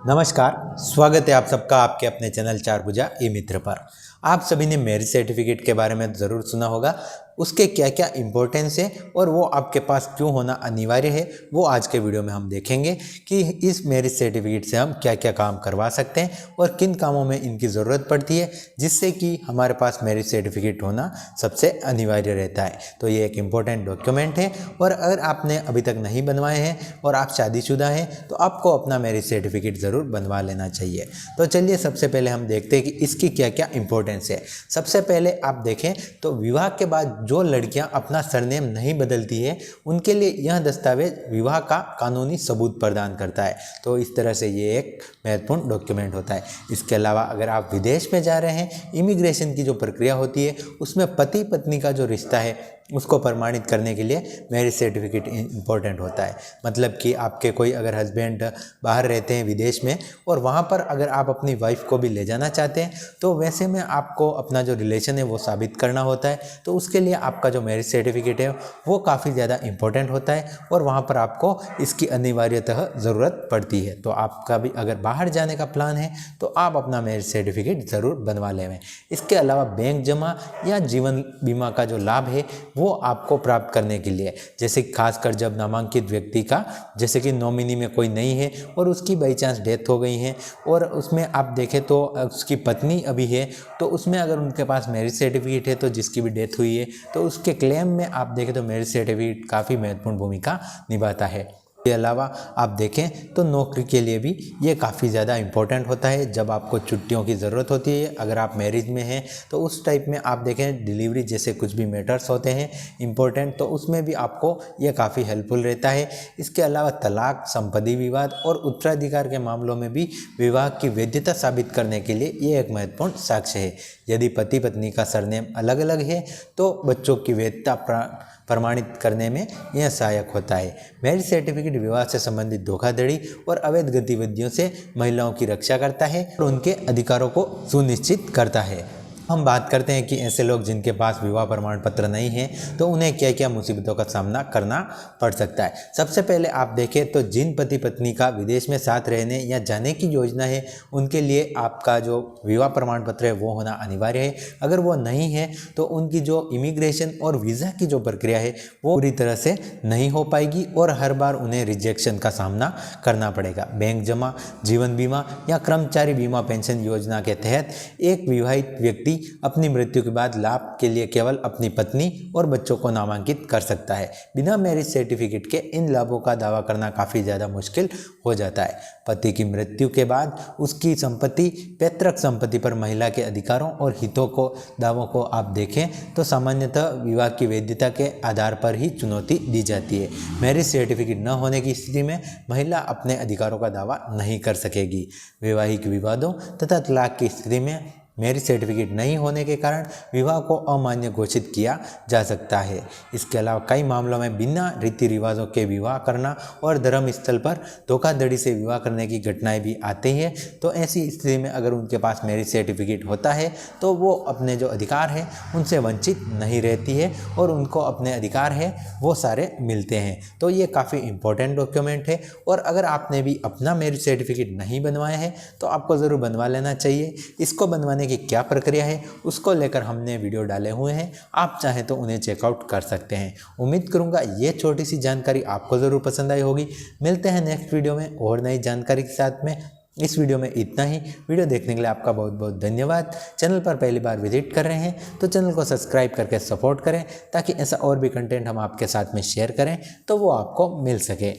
नमस्कार, स्वागत है आप सबका आपके अपने चैनल चार भुजा ई मित्र पर। आप सभी ने मैरिज सर्टिफिकेट के बारे में ज़रूर सुना होगा। उसके क्या क्या इम्पोर्टेंस है और वो आपके पास क्यों होना अनिवार्य है, वो आज के वीडियो में हम देखेंगे कि इस मैरिज सर्टिफिकेट से हम क्या क्या काम करवा सकते हैं और किन कामों में इनकी ज़रूरत पड़ती है, जिससे कि हमारे पास मैरिज सर्टिफिकेट होना सबसे अनिवार्य रहता है। तो ये एक इम्पोर्टेंट डॉक्यूमेंट है और अगर आपने अभी तक नहीं बनवाए हैं और आप शादीशुदा हैं तो आपको अपना मैरिज सर्टिफिकेट ज़रूर बनवा लेना चाहिए। तो चलिए सबसे पहले हम देखते हैं कि इसकी क्या क्या इंपॉर्टेंस है। सबसे पहले आप देखें तो विवाह के बाद जो लड़कियां अपना सरनेम नहीं बदलती है उनके लिए यह दस्तावेज विवाह का कानूनी सबूत प्रदान करता है। तो इस तरह से ये एक महत्वपूर्ण डॉक्यूमेंट होता है। इसके अलावा अगर आप विदेश में जा रहे हैं, इमिग्रेशन की जो प्रक्रिया होती है उसमें पति पत्नी का जो रिश्ता है उसको प्रमाणित करने के लिए मैरिज सर्टिफिकेट इम्पोर्टेंट होता है। मतलब कि आपके कोई अगर हस्बैंड बाहर रहते हैं विदेश में और वहाँ पर अगर आप अपनी वाइफ को भी ले जाना चाहते हैं तो वैसे में आपको अपना जो रिलेशन है वो साबित करना होता है। तो उसके लिए आपका जो मैरिज सर्टिफिकेट है वो काफ़ी ज़्यादा इम्पोर्टेंट होता है और वहाँ पर आपको इसकी अनिवार्यतः ज़रूरत पड़ती है। तो आपका भी अगर बाहर जाने का प्लान है तो आप अपना मैरिज सर्टिफिकेट ज़रूर बनवा लें। इसके अलावा बैंक जमा या जीवन बीमा का जो लाभ है वो आपको प्राप्त करने के लिए, जैसे खासकर जब नामांकित व्यक्ति का, जैसे कि नॉमिनी में कोई नहीं है और उसकी बाई चांस डेथ हो गई है और उसमें आप देखें तो उसकी पत्नी अभी है, तो उसमें अगर उनके पास मैरिज सर्टिफिकेट है तो जिसकी भी डेथ हुई है तो उसके क्लेम में आप देखें तो मैरिज सर्टिफिकेट काफ़ी महत्वपूर्ण भूमिका निभाता है। इसके अलावा आप देखें तो नौकरी के लिए भी ये काफ़ी ज़्यादा इम्पोर्टेंट होता है। जब आपको छुट्टियों की ज़रूरत होती है, अगर आप मैरिज में हैं तो उस टाइप में आप देखें डिलीवरी जैसे कुछ भी मैटर्स होते हैं इम्पोर्टेंट, तो उसमें भी आपको ये काफ़ी हेल्पफुल रहता है। इसके अलावा तलाक, संपत्ति विवाद और उत्तराधिकार के मामलों में भी विवाह की वैधता साबित करने के लिए ये एक महत्वपूर्ण साक्ष्य है। यदि पति पत्नी का सरनेम अलग अलग है तो बच्चों की वैधता प्रमाणित करने में यह सहायक होता है। मैरिज सर्टिफिकेट विवाह से संबंधित धोखाधड़ी और अवैध गतिविधियों से महिलाओं की रक्षा करता है और उनके अधिकारों को सुनिश्चित करता है। हम बात करते हैं कि ऐसे लोग जिनके पास विवाह प्रमाण पत्र नहीं है तो उन्हें क्या क्या मुसीबतों का सामना करना पड़ सकता है। सबसे पहले आप देखें तो जिन पति पत्नी का विदेश में साथ रहने या जाने की योजना है उनके लिए आपका जो विवाह प्रमाण पत्र है वो होना अनिवार्य है। अगर वो नहीं है तो उनकी जो इमिग्रेशन और वीज़ा की जो प्रक्रिया है वो पूरी तरह से नहीं हो पाएगी और हर बार उन्हें रिजेक्शन का सामना करना पड़ेगा। बैंक जमा, जीवन बीमा या कर्मचारी बीमा पेंशन योजना के तहत एक विवाहित व्यक्ति अपनी मृत्यु के बाद लाभ के लिए केवल अपनी पत्नी और बच्चों को नामांकित कर सकता है। बिना मैरिज सर्टिफिकेट के इन लाभों का दावा करना काफ़ी ज़्यादा मुश्किल हो जाता है। पति की मृत्यु के बाद उसकी संपत्ति, पैतृक संपत्ति पर महिला के अधिकारों और हितों को दावों को आप देखें तो सामान्यतः विवाह की वैधता के आधार पर ही चुनौती दी जाती है। मैरिज सर्टिफिकेट न होने की स्थिति में महिला अपने अधिकारों का दावा नहीं कर सकेगी। वैवाहिक विवादों तथा तलाक की स्थिति में मैरिज सर्टिफिकेट नहीं होने के कारण विवाह को अमान्य घोषित किया जा सकता है। इसके अलावा कई मामलों में बिना रीति रिवाजों के विवाह करना और धर्म स्थल पर धोखाधड़ी से विवाह करने की घटनाएं भी आती हैं। तो ऐसी स्थिति में अगर उनके पास मैरिज सर्टिफिकेट होता है तो वो अपने जो अधिकार हैं उनसे वंचित नहीं रहती है और उनको अपने अधिकार है वो सारे मिलते हैं। तो ये काफ़ी इंपॉर्टेंट डॉक्यूमेंट है और अगर आपने भी अपना मैरिज सर्टिफिकेट नहीं बनवाया है तो आपको ज़रूर बनवा लेना चाहिए। इसको बनवाने की क्या प्रक्रिया है उसको लेकर हमने वीडियो डाले हुए हैं, आप चाहें तो उन्हें चेकआउट कर सकते हैं। उम्मीद करूंगा ये छोटी सी जानकारी आपको ज़रूर पसंद आई होगी। मिलते हैं नेक्स्ट वीडियो में और नई जानकारी के साथ में। इस वीडियो में इतना ही। वीडियो देखने के लिए आपका बहुत बहुत धन्यवाद। चैनल पर पहली बार विजिट कर रहे हैं तो चैनल को सब्सक्राइब करके सपोर्ट करें ताकि ऐसा और भी कंटेंट हम आपके साथ में शेयर करें तो वो आपको मिल सके।